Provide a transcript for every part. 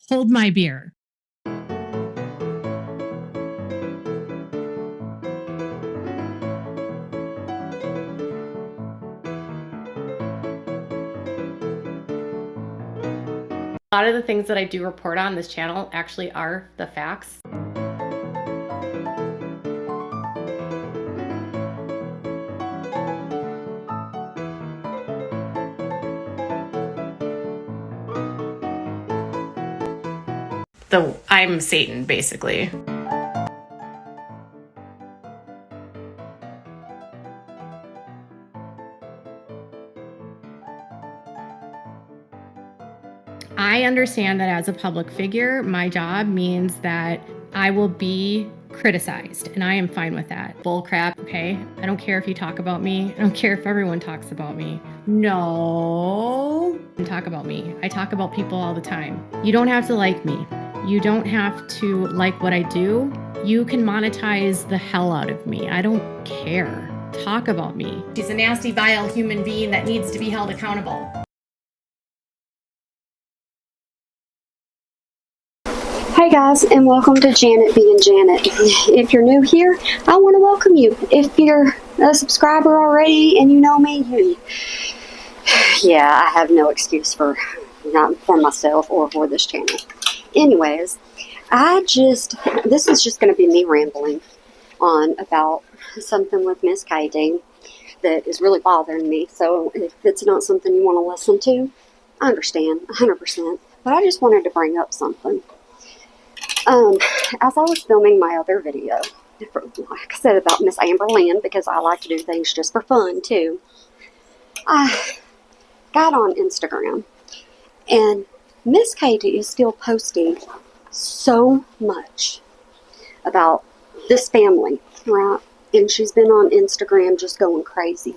Hold my beer. A lot of the things that I do report on this channel actually are the facts. I'm Satan, basically. I understand that as a public figure, my job means that I will be criticized, and I am fine with that. Bull crap, okay? I don't care if you talk about me. I don't care if everyone talks about me. No. Talk about me. I talk about people all the time. You don't have to like me. You don't have to like what I do. You can monetize the hell out of me. I don't care. Talk about me. She's a nasty, vile human being that needs to be held accountable. Hey guys, and welcome to Janet being Janet. If you're new here, I want to welcome you. If you're a subscriber already and you know me, yeah, I have no excuse for not for myself or for this channel. Anyways, this is just going to be me rambling on about something with Miss Katie that is really bothering me. So if it's not something you want to listen to, I understand 100%. But I just wanted to bring up something. As I was filming my other video, like I said about Miss Amber Lynn, because I like to do things just for fun too, I got on Instagram, and Miss Katie is still posting so much about this family, right? And she's been on Instagram just going crazy,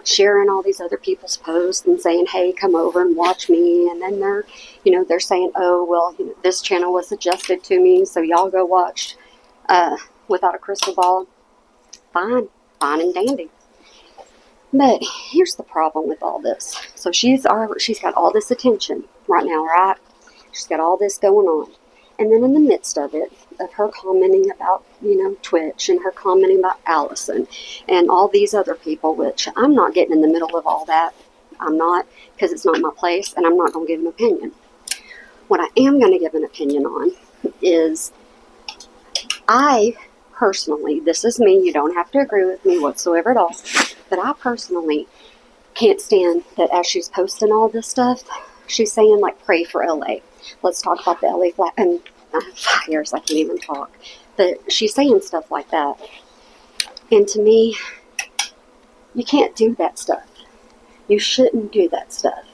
sharing all these other people's posts and saying, hey, come over and watch me. And then they're saying, oh, well, this channel was suggested to me, so y'all go watch Without a Crystal Ball. Fine and dandy. But here's the problem with all this. So she's got all this attention right now, right? She's got all this going on. And then in the midst of it, of her commenting about, Twitch, and her commenting about Allison and all these other people, which I'm not getting in the middle of all that. I'm not, because it's not my place, and I'm not going to give an opinion. What I am going to give an opinion on is, I personally, this is me, you don't have to agree with me whatsoever at all, but I personally can't stand that as she's posting all this stuff, she's saying, like, pray for LA. Let's talk about the LA fires. I can't even talk. But she's saying stuff like that. And to me, you can't do that stuff. You shouldn't do that stuff.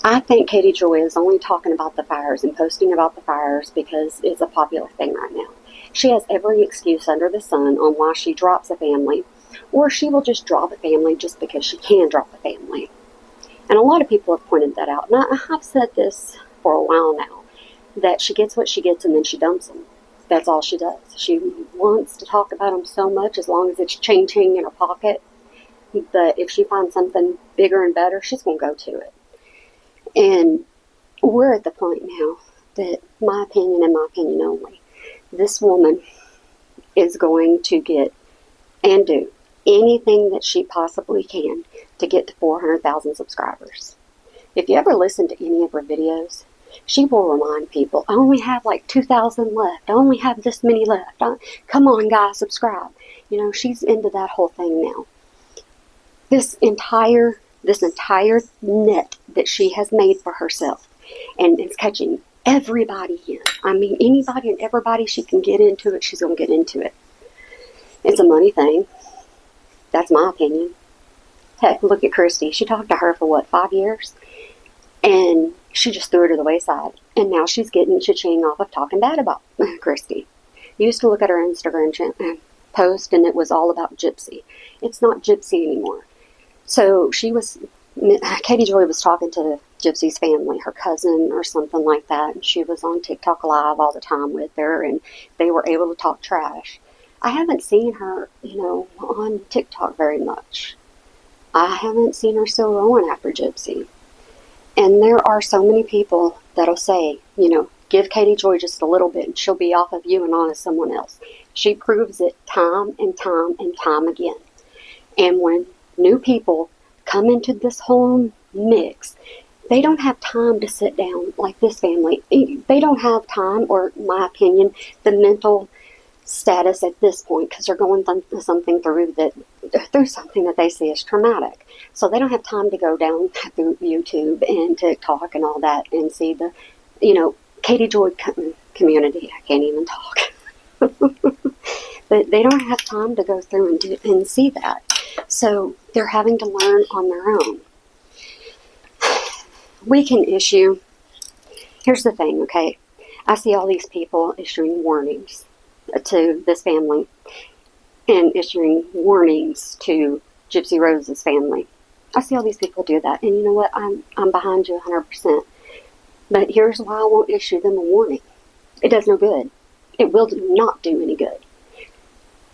I think Katie Joy is only talking about the fires and posting about the fires because it's a popular thing right now. She has every excuse under the sun on why she drops a family, or she will just drop a family just because she can drop a family. And a lot of people have pointed that out. And I've said this for a while now, that she gets what she gets and then she dumps them. That's all she does. She wants to talk about them so much, as long as it's ching-ching in her pocket. But if she finds something bigger and better, she's going to go to it. And we're at the point now that, my opinion and my opinion only, this woman is going to get and do anything that she possibly can to get to 400,000 subscribers. If you ever listen to any of her videos, she will remind people, I only have like 2,000 left. I only have this many left. Come on, guys, subscribe. She's into that whole thing now. This entire net that she has made for herself, and it's catching everybody in. I mean, anybody and everybody she can get into it, she's going to get into it. It's a money thing. That's my opinion. Heck, look at Christy. She talked to her for 5 years? And she just threw her to the wayside. And now she's getting cha-ching off of talking bad about Christy. You used to look at her Instagram post, and it was all about Gypsy. It's not Gypsy anymore. So Katie Joy was talking to Gypsy's family, her cousin or something like that. And she was on TikTok Live all the time with her, and they were able to talk trash. I haven't seen her, on TikTok very much. I haven't seen her still going after Gypsy. And there are so many people that'll say, give Katie Joy just a little bit and she'll be off of you and on to someone else. She proves it time and time and time again. And when new people come into this whole mix, they don't have time to sit down like this family. They don't have time, or in my opinion, the mental status at this point, because they're going through something that they see as traumatic. So they don't have time to go down through YouTube and TikTok and all that and see the, Katie Joy community. I can't even talk. But they don't have time to go through and see that. So they're having to learn on their own. We can issue, here's the thing, okay? I see all these people issuing warnings to this family and issuing warnings to Gypsy Rose's family. I see all these people do that, and you know what? I'm behind you 100%. But here's why I won't issue them a warning. It does no good. It will not do any good.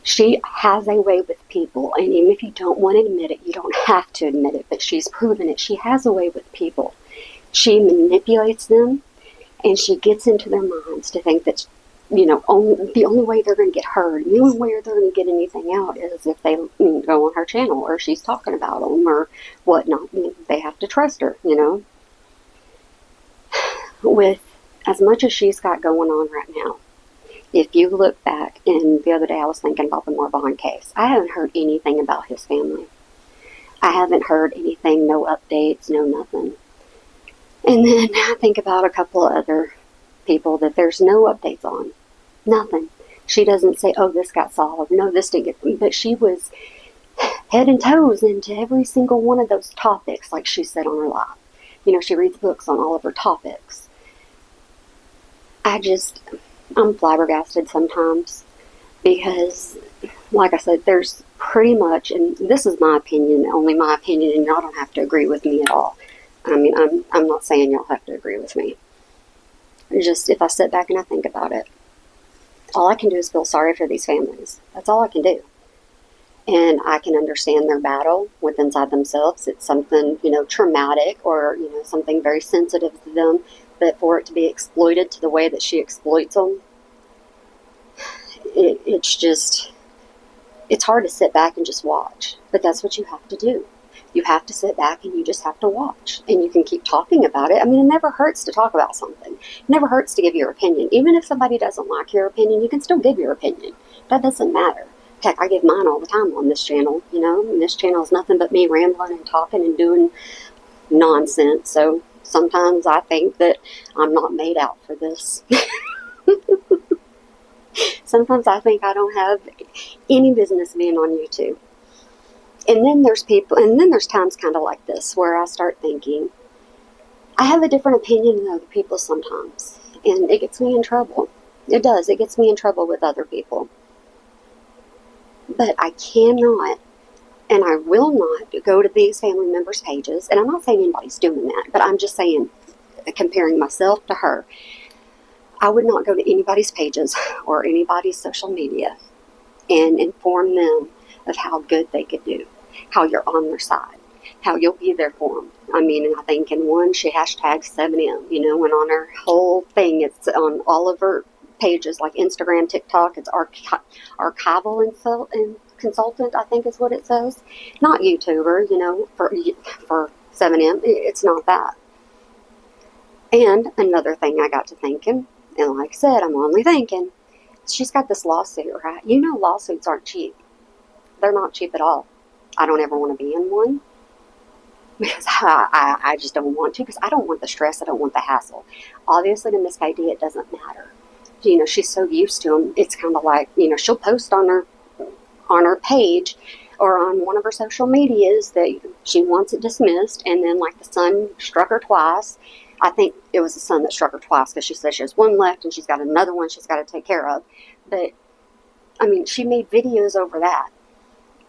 She has a way with people, and even if you don't want to admit it, you don't have to admit it, but she's proven it. She has a way with people. She manipulates them, and she gets into their minds to think that, the only way they're going to get heard, the only way they're going to get anything out is if they go on her channel, or she's talking about them, or whatnot. They have to trust her, With as much as she's got going on right now, if you look back, and the other day I was thinking about the Marvon case, I haven't heard anything about his family. I haven't heard anything, no updates, no nothing. And then I think about a couple of other people that there's no updates on. Nothing. She doesn't say, oh, this got solved. No, this didn't get... But she was head and toes into every single one of those topics, like she said on her live. She reads books on all of her topics. I'm flabbergasted sometimes because, like I said, there's pretty much, and this is my opinion, only my opinion, and y'all don't have to agree with me at all. I'm not saying y'all have to agree with me. Just if I sit back and I think about it, all I can do is feel sorry for these families. That's all I can do. And I can understand their battle with inside themselves. It's something, traumatic, or, something very sensitive to them. But for it to be exploited to the way that she exploits them, it's hard to sit back and just watch. But that's what you have to do. You have to sit back and you just have to watch. And you can keep talking about it. It never hurts to talk about something. It never hurts to give your opinion. Even if somebody doesn't like your opinion, you can still give your opinion. That doesn't matter. Heck, I give mine all the time on this channel, and this channel is nothing but me rambling and talking and doing nonsense. So sometimes I think that I'm not made out for this. Sometimes I think I don't have any business being on YouTube. And then there's times kind of like this where I start thinking, I have a different opinion than other people sometimes. And it gets me in trouble. It does. It gets me in trouble with other people. But I cannot, and I will not, go to these family members' pages. And I'm not saying anybody's doing that, but I'm just saying, comparing myself to her, I would not go to anybody's pages or anybody's social media and inform them of how good they could do, how you're on their side, how you'll be there for them. And I think in one, she hashtags 7M, and on her whole thing, it's on all of her pages like Instagram, TikTok, it's archival and consultant, I think is what it says. Not YouTuber, for 7M, it's not that. And another thing I got to thinking, and like I said, I'm only thinking, she's got this lawsuit, right? Lawsuits aren't cheap. They're not cheap at all. I don't ever want to be in one because I just don't want to, because I don't want the stress. I don't want the hassle. Obviously, to Miss KD, it doesn't matter. She's so used to them. It's kind of like, she'll post on her page or on one of her social medias that she wants it dismissed, and then like the son struck her twice. I think it was the son that struck her twice because she said she has one left and she's got another one she's got to take care of. But, she made videos over that.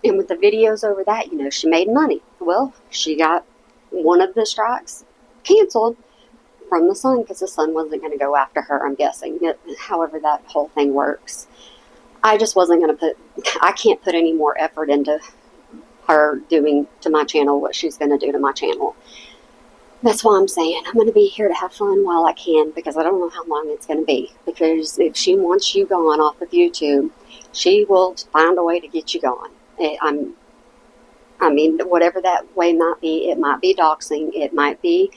And with the videos over that, she made money. Well, she got one of the strikes canceled from the son because the son wasn't going to go after her, I'm guessing. However that whole thing works. I just wasn't going to I can't put any more effort into her doing to my channel what she's going to do to my channel. That's why I'm saying I'm going to be here to have fun while I can, because I don't know how long it's going to be. Because if she wants you gone off of YouTube, she will find a way to get you gone. I mean, whatever that way might be, it might be doxing, it might be,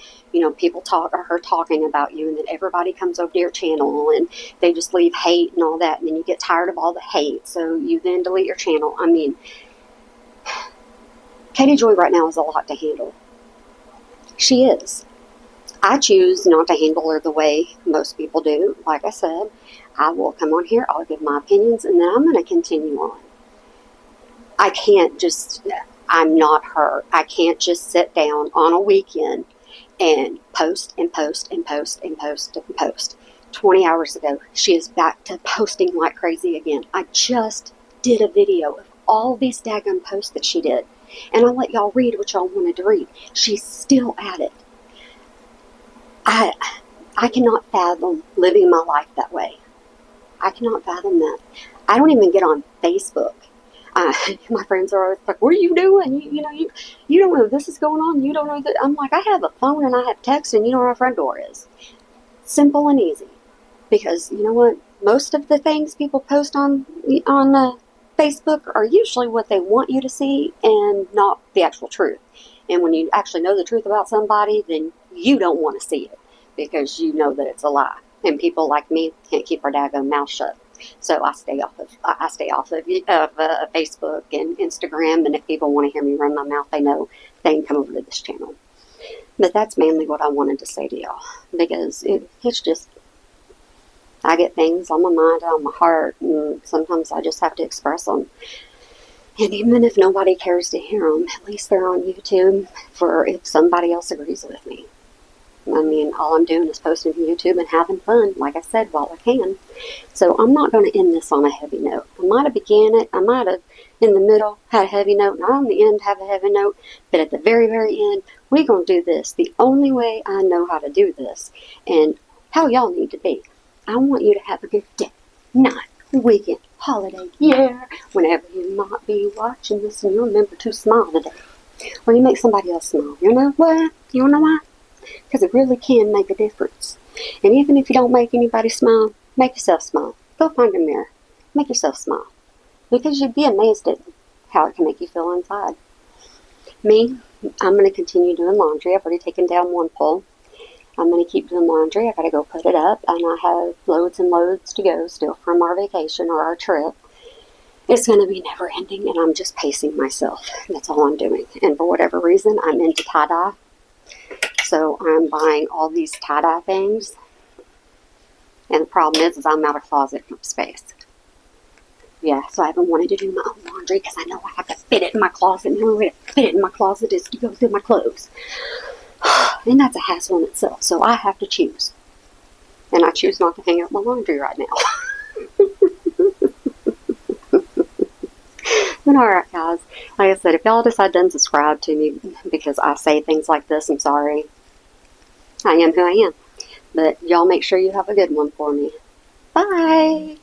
people her talking about you, and then everybody comes over to your channel and they just leave hate and all that, and then you get tired of all the hate, so you then delete your channel. I mean, Katie Joy right now is a lot to handle. She is. I choose not to handle her the way most people do. Like I said, I will come on here, I'll give my opinions, and then I'm going to continue on. I can't just, I'm not her. I can't just sit down on a weekend and post and post and post and post and post. 20 hours ago, she is back to posting like crazy again. I just did a video of all these daggone posts that she did, and I'll let y'all read what y'all wanted to read. She's still at it. I cannot fathom living my life that way. I cannot fathom that. I don't even get on Facebook. My friends are always like, what are you doing? You don't know this is going on. You don't know that. I'm like, I have a phone and I have text, and you know where our front door is. Simple and easy. Because you know what? Most of the things people post on Facebook are usually what they want you to see and not the actual truth. And when you actually know the truth about somebody, then you don't want to see it because you know that it's a lie. And people like me can't keep our daggone mouth shut. So I stay off of Facebook and Instagram. And if people want to hear me run my mouth, they know they can come over to this channel. But that's mainly what I wanted to say to y'all, because it's just, I get things on my mind, on my heart, and sometimes I just have to express them. And even if nobody cares to hear them, at least they're on YouTube for if somebody else agrees with me. I mean, all I'm doing is posting to YouTube and having fun, like I said, while I can. So I'm not going to end this on a heavy note. I might have began it, I might have in the middle had a heavy note, not on the end have a heavy note, but at the very, very end, we're going to do this the only way I know how to do this, and how y'all need to be. I want you to have a good day, night, weekend, holiday, year, whenever you might be watching this, and you remember to smile today. Or you make somebody else smile. You know what? You know why? Because it really can make a difference. And even if you don't make anybody smile, make yourself smile. Go find a mirror. Make yourself smile. Because you'd be amazed at how it can make you feel inside. Me, I'm going to continue doing laundry. I've already taken down one pole. I'm going to keep doing laundry. I got to go put it up. And I have loads and loads to go still from our vacation or our trip. It's going to be never ending, and I'm just pacing myself. That's all I'm doing. And for whatever reason, I'm into tie-dye. So I'm buying all these tie-dye things. And the problem is I'm out of closet space. Yeah, so I haven't wanted to do my own laundry because I know I have to fit it in my closet. And the only way to fit it in my closet is to go through my clothes. And that's a hassle in itself. So I have to choose. And I choose not to hang up my laundry right now. But alright guys, like I said, if y'all decide to unsubscribe to me because I say things like this, I'm sorry. I am who I am. But y'all make sure you have a good one for me. Bye!